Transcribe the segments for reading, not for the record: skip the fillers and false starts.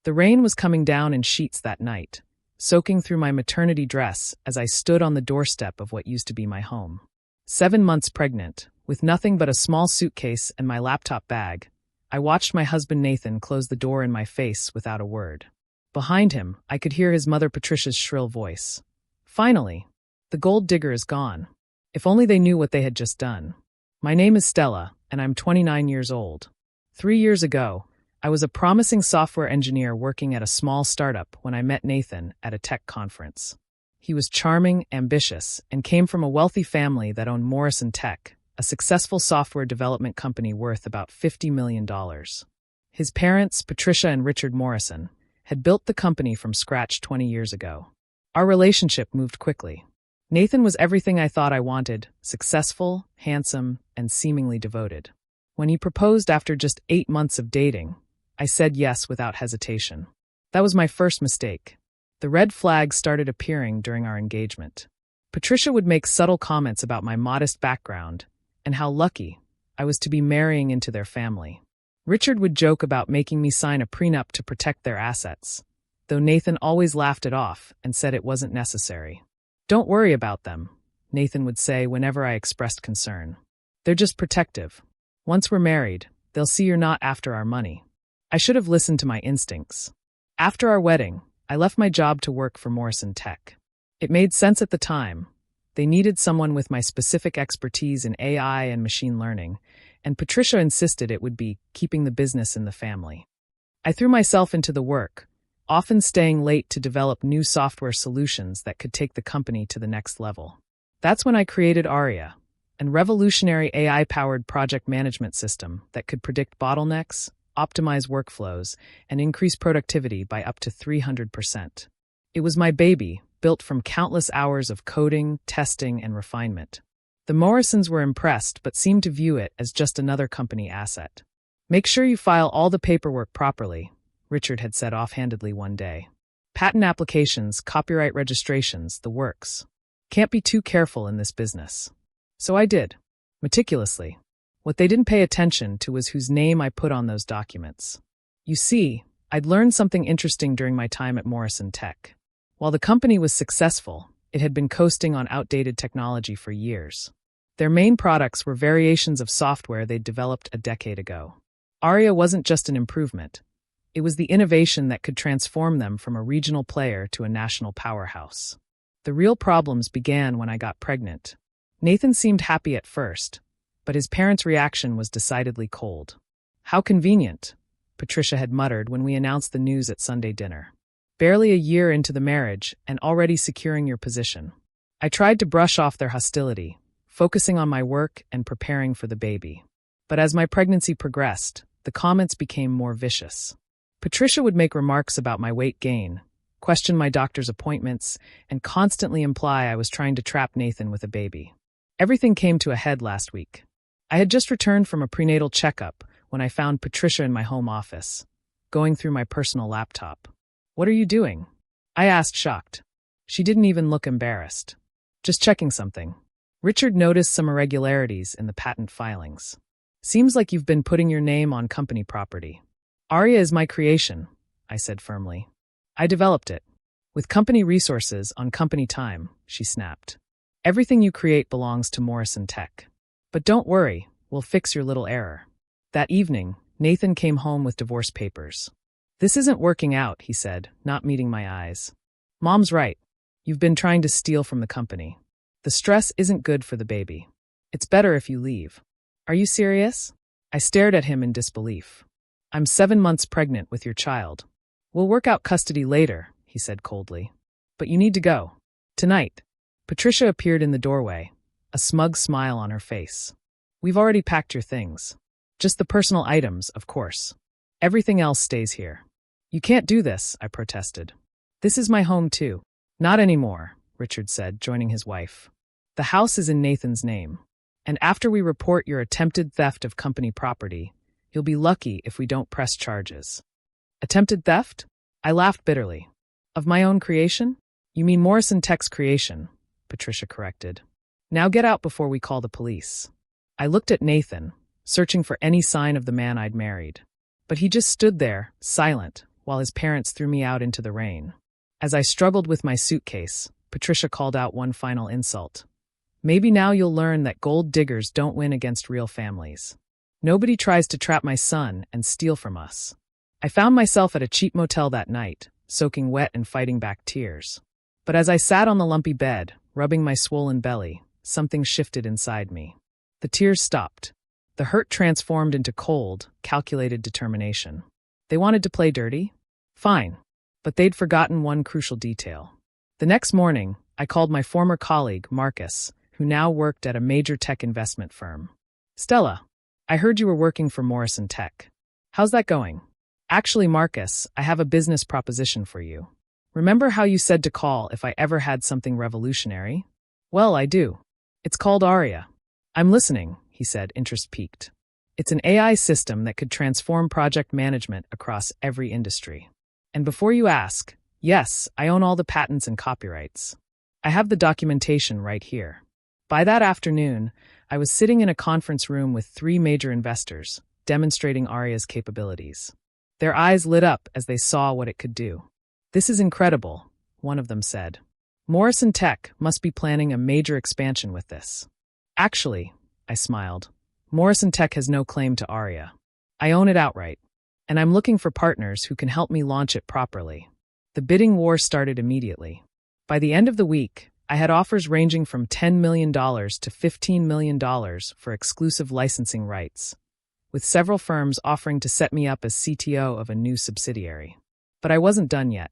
The rain was coming down in sheets that night, soaking through my maternity dress as I stood on the doorstep of what used to be my home. 7 months pregnant, with nothing but a small suitcase and my laptop bag, I watched my husband Nathan close the door in my face without a word. Behind him, I could hear his mother Patricia's shrill voice. Finally, the gold digger is gone. If only they knew what they had just done. My name is Stella, and I'm 29 years old. 3 years ago, I was a promising software engineer working at a small startup when I met Nathan at a tech conference. He was charming, ambitious, and came from a wealthy family that owned Morrison Tech, a successful software development company worth about $50 million. His parents, Patricia and Richard Morrison, had built the company from scratch 20 years ago. Our relationship moved quickly. Nathan was everything I thought I wanted: successful, handsome, and seemingly devoted. When he proposed after just 8 months of dating, I said yes without hesitation. That was my first mistake. The red flags started appearing during our engagement. Patricia would make subtle comments about my modest background and how lucky I was to be marrying into their family. Richard would joke about making me sign a prenup to protect their assets, though Nathan always laughed it off and said it wasn't necessary. "Don't worry about them," Nathan would say whenever I expressed concern. "They're just protective. Once we're married, they'll see you're not after our money." I should have listened to my instincts. After our wedding, I left my job to work for Morrison Tech. It made sense at the time. They needed someone with my specific expertise in AI and machine learning, and Patricia insisted it would be keeping the business in the family. I threw myself into the work, often staying late to develop new software solutions that could take the company to the next level. That's when I created Aria, a revolutionary AI-powered project management system that could predict bottlenecks, optimize workflows, and increase productivity by up to 300%. It was my baby, built from countless hours of coding, testing, and refinement. The Morrisons were impressed but seemed to view it as just another company asset. "Make sure you file all the paperwork properly," Richard had said offhandedly one day. "Patent applications, copyright registrations, the works. Can't be too careful in this business." So I did, meticulously. What they didn't pay attention to was whose name I put on those documents. You see, I'd learned something interesting during my time at Morrison Tech. While the company was successful, it had been coasting on outdated technology for years. Their main products were variations of software they'd developed a decade ago. Aria wasn't just an improvement. It was the innovation that could transform them from a regional player to a national powerhouse. The real problems began when I got pregnant. Nathan seemed happy at first, but his parents' reaction was decidedly cold. "How convenient," Patricia had muttered when we announced the news at Sunday dinner. "Barely a year into the marriage and already securing your position." I tried to brush off their hostility, focusing on my work and preparing for the baby. But as my pregnancy progressed, the comments became more vicious. Patricia would make remarks about my weight gain, question my doctor's appointments, and constantly imply I was trying to trap Nathan with a baby. Everything came to a head last week. I had just returned from a prenatal checkup when I found Patricia in my home office, going through my personal laptop. "What are you doing?" I asked, shocked. She didn't even look embarrassed. "Just checking something." Richard noticed some irregularities in the patent filings. "Seems like you've been putting your name on company property." "Aria is my creation," I said firmly. "I developed it. With company resources on company time," she snapped. "Everything you create belongs to Morrison Tech. But don't worry, we'll fix your little error." That evening, Nathan came home with divorce papers. "This isn't working out," he said, not meeting my eyes. "Mom's right. You've been trying to steal from the company. The stress isn't good for the baby. It's better if you leave." "Are you serious?" I stared at him in disbelief. "I'm 7 months pregnant with your child. We'll work out custody later," he said coldly. "But you need to go. Tonight." Patricia appeared in the doorway, a smug smile on her face. "We've already packed your things. Just the personal items, of course. Everything else stays here." "You can't do this," I protested. "This is my home too." "Not anymore," Richard said, joining his wife. "The house is in Nathan's name. And after we report your attempted theft of company property, you'll be lucky if we don't press charges." "Attempted theft?" I laughed bitterly. "Of my own creation?" "You mean Morrison Tech's creation," Patricia corrected. "Now get out before we call the police." I looked at Nathan, searching for any sign of the man I'd married. But he just stood there, silent, while his parents threw me out into the rain. As I struggled with my suitcase, Patricia called out one final insult. Maybe now you'll learn that gold diggers don't win against real families. Nobody tries to trap my son and steal from us. I found myself at a cheap motel that night, soaking wet and fighting back tears. But as I sat on the lumpy bed, rubbing my swollen belly, something shifted inside me. The tears stopped. The hurt transformed into cold, calculated determination. They wanted to play dirty? Fine. But they'd forgotten one crucial detail. The next morning, I called my former colleague, Marcus, who now worked at a major tech investment firm. Stella, I heard you were working for Morrison Tech. How's that going? Actually, Marcus, I have a business proposition for you. Remember how you said to call if I ever had something revolutionary? Well, I do. It's called Aria. I'm listening, he said, interest piqued. It's an AI system that could transform project management across every industry. And before you ask, yes, I own all the patents and copyrights. I have the documentation right here. By that afternoon, I was sitting in a conference room with 3 major investors, demonstrating Aria's capabilities. Their eyes lit up as they saw what it could do. This is incredible, one of them said. Morrison Tech must be planning a major expansion with this. Actually, I smiled, Morrison Tech has no claim to Aria. I own it outright, and I'm looking for partners who can help me launch it properly. The bidding war started immediately. By the end of the week, I had offers ranging from $10 million to $15 million for exclusive licensing rights, with several firms offering to set me up as CTO of a new subsidiary. But I wasn't done yet.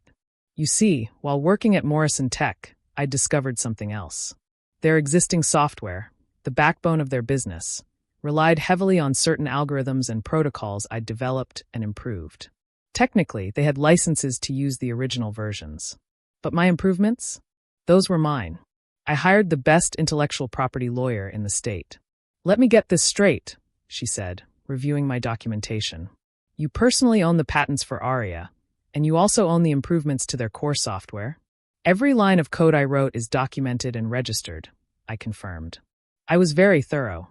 You see, while working at Morrison Tech, I discovered something else. Their existing software, the backbone of their business, relied heavily on certain algorithms and protocols I'd developed and improved. Technically, they had licenses to use the original versions. But my improvements? Those were mine. I hired the best intellectual property lawyer in the state. Let me get this straight, she said, reviewing my documentation. You personally own the patents for Aria, and you also own the improvements to their core software? Every line of code I wrote is documented and registered, I confirmed. I was very thorough.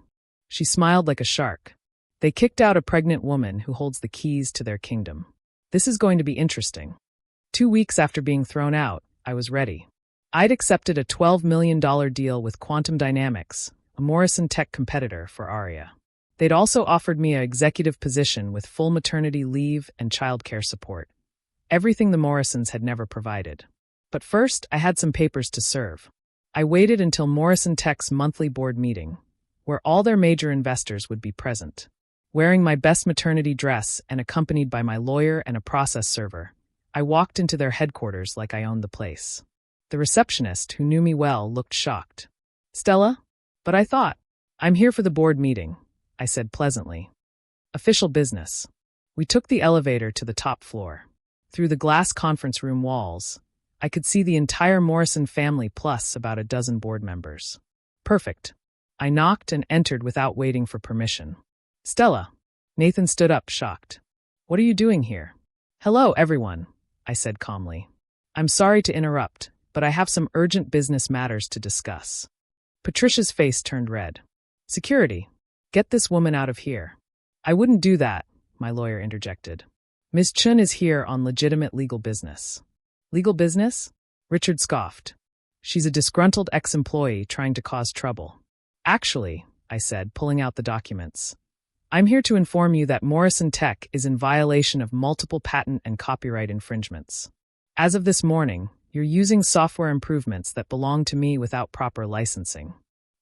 She smiled like a shark. They kicked out a pregnant woman who holds the keys to their kingdom. This is going to be interesting. 2 weeks after being thrown out, I was ready. I'd accepted a $12 million deal with Quantum Dynamics, a Morrison Tech competitor for Aria. They'd also offered me an executive position with full maternity leave and childcare support. Everything the Morrisons had never provided. But first, I had some papers to serve. I waited until Morrison Tech's monthly board meeting, where all their major investors would be present. Wearing my best maternity dress and accompanied by my lawyer and a process server, I walked into their headquarters like I owned the place. The receptionist, who knew me well, looked shocked. Stella? But I thought, I'm here for the board meeting, I said pleasantly. Official business. We took the elevator to the top floor. Through the glass conference room walls, I could see the entire Morrison family plus about a dozen board members. Perfect. I knocked and entered without waiting for permission. Stella. Nathan stood up, shocked. What are you doing here? Hello, everyone, I said calmly. I'm sorry to interrupt, but I have some urgent business matters to discuss. Patricia's face turned red. Security. Get this woman out of here. I wouldn't do that, my lawyer interjected. Ms. Chun is here on legitimate legal business. Legal business? Richard scoffed. She's a disgruntled ex-employee trying to cause trouble. Actually, I said, pulling out the documents, I'm here to inform you that Morrison Tech is in violation of multiple patent and copyright infringements. As of this morning, you're using software improvements that belong to me without proper licensing.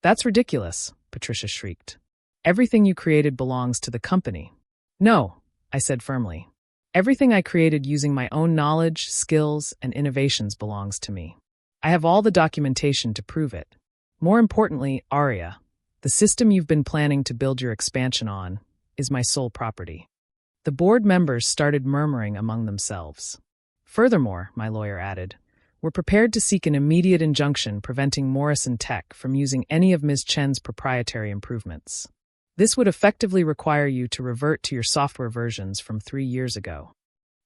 That's ridiculous, Patricia shrieked. Everything you created belongs to the company. No, I said firmly. Everything I created using my own knowledge, skills, and innovations belongs to me. I have all the documentation to prove it. More importantly, Aria, the system you've been planning to build your expansion on, is my sole property. The board members started murmuring among themselves. Furthermore, my lawyer added, we're prepared to seek an immediate injunction preventing Morrison Tech from using any of Ms. Chen's proprietary improvements. This would effectively require you to revert to your software versions from 3 years ago.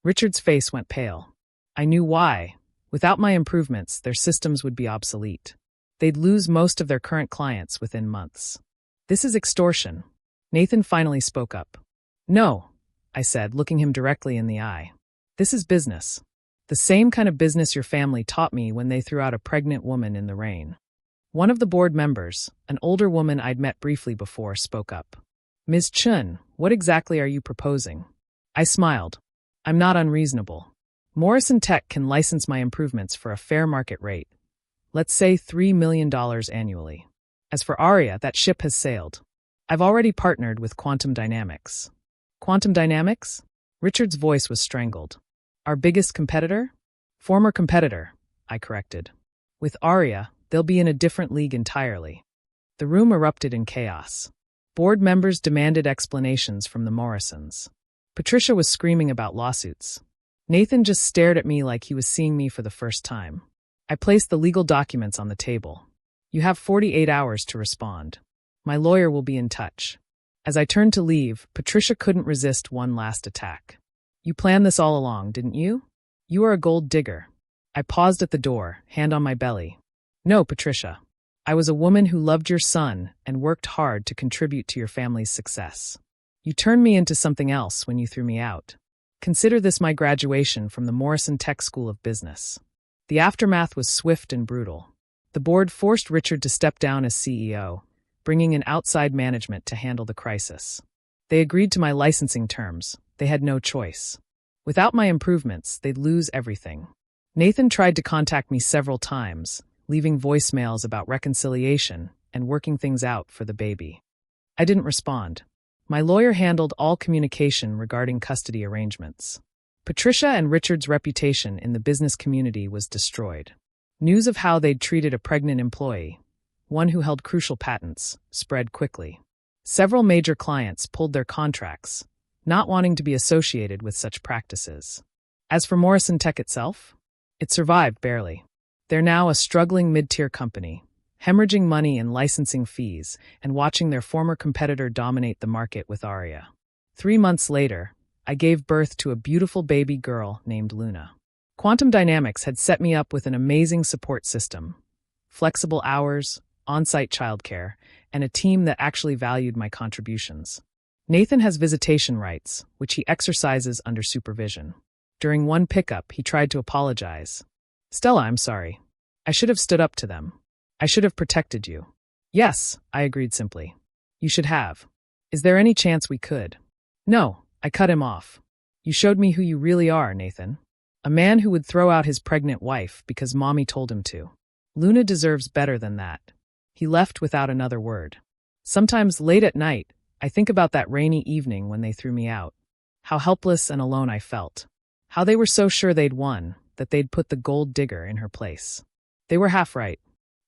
Richard's face went pale. I knew why. Without my improvements, their systems would be obsolete. They'd lose most of their current clients within months. This is extortion. Nathan finally spoke up. No, I said, looking him directly in the eye. This is business. The same kind of business your family taught me when they threw out a pregnant woman in the rain. One of the board members, an older woman I'd met briefly before, spoke up. Ms. Chun, what exactly are you proposing? I smiled. I'm not unreasonable. Morrison Tech can license my improvements for a fair market rate. Let's say $3 million annually. As for Aria, that ship has sailed. I've already partnered with Quantum Dynamics. Quantum Dynamics? Richard's voice was strangled. Our biggest competitor? Former competitor, I corrected. With Aria, they'll be in a different league entirely. The room erupted in chaos. Board members demanded explanations from the Morrisons. Patricia was screaming about lawsuits. Nathan just stared at me like he was seeing me for the first time. I placed the legal documents on the table. You have 48 hours to respond. My lawyer will be in touch. As I turned to leave, Patricia couldn't resist one last attack. You planned this all along, didn't you? You are a gold digger. I paused at the door, hand on my belly. No, Patricia. I was a woman who loved your son and worked hard to contribute to your family's success. You turned me into something else when you threw me out. Consider this my graduation from the Morrison Tech School of Business. The aftermath was swift and brutal. The board forced Richard to step down as CEO, bringing in outside management to handle the crisis. They agreed to my licensing terms. They had no choice. Without my improvements, they'd lose everything. Nathan tried to contact me several times, leaving voicemails about reconciliation and working things out for the baby. I didn't respond. My lawyer handled all communication regarding custody arrangements. Patricia and Richard's reputation in the business community was destroyed. News of how they'd treated a pregnant employee, one who held crucial patents, spread quickly. Several major clients pulled their contracts, not wanting to be associated with such practices. As for Morrison Tech itself, it survived barely. They're now a struggling mid-tier company, hemorrhaging money in licensing fees and watching their former competitor dominate the market with Aria. 3 months later, I gave birth to a beautiful baby girl named Luna. Quantum Dynamics had set me up with an amazing support system, flexible hours, on-site childcare, and a team that actually valued my contributions. Nathan has visitation rights, which he exercises under supervision. During one pickup, he tried to apologize. Stella, I'm sorry. I should have stood up to them. I should have protected you. Yes, I agreed simply. You should have. Is there any chance we could? No, I cut him off. You showed me who you really are, Nathan. A man who would throw out his pregnant wife because mommy told him to. Luna deserves better than that. He left without another word. Sometimes late at night, I think about that rainy evening when they threw me out. How helpless and alone I felt. How they were so sure they'd won, that they'd put the gold digger in her place. They were half right.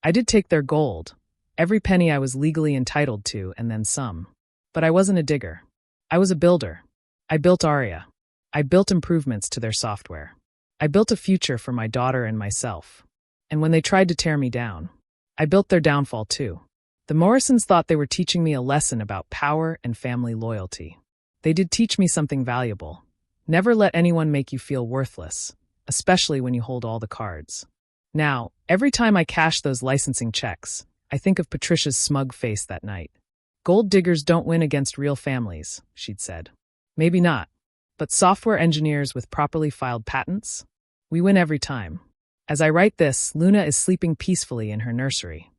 I did take their gold, every penny I was legally entitled to, and then some. But I wasn't a digger. I was a builder. I built Aria. I built improvements to their software. I built a future for my daughter and myself. And when they tried to tear me down, I built their downfall too. The Morrisons thought they were teaching me a lesson about power and family loyalty. They did teach me something valuable. Never let anyone make you feel worthless, especially when you hold all the cards. Now, every time I cash those licensing checks, I think of Patricia's smug face that night. Gold diggers don't win against real families, she'd said. Maybe not. But software engineers with properly filed patents? We win every time. As I write this, Luna is sleeping peacefully in her nursery.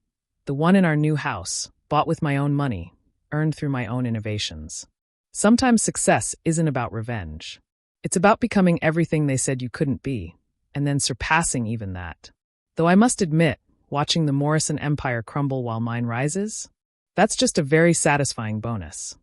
The one in our new house, bought with my own money, earned through my own innovations. Sometimes success isn't about revenge. It's about becoming everything they said you couldn't be, and then surpassing even that. Though I must admit, watching the Morrison empire crumble while mine rises, that's just a very satisfying bonus.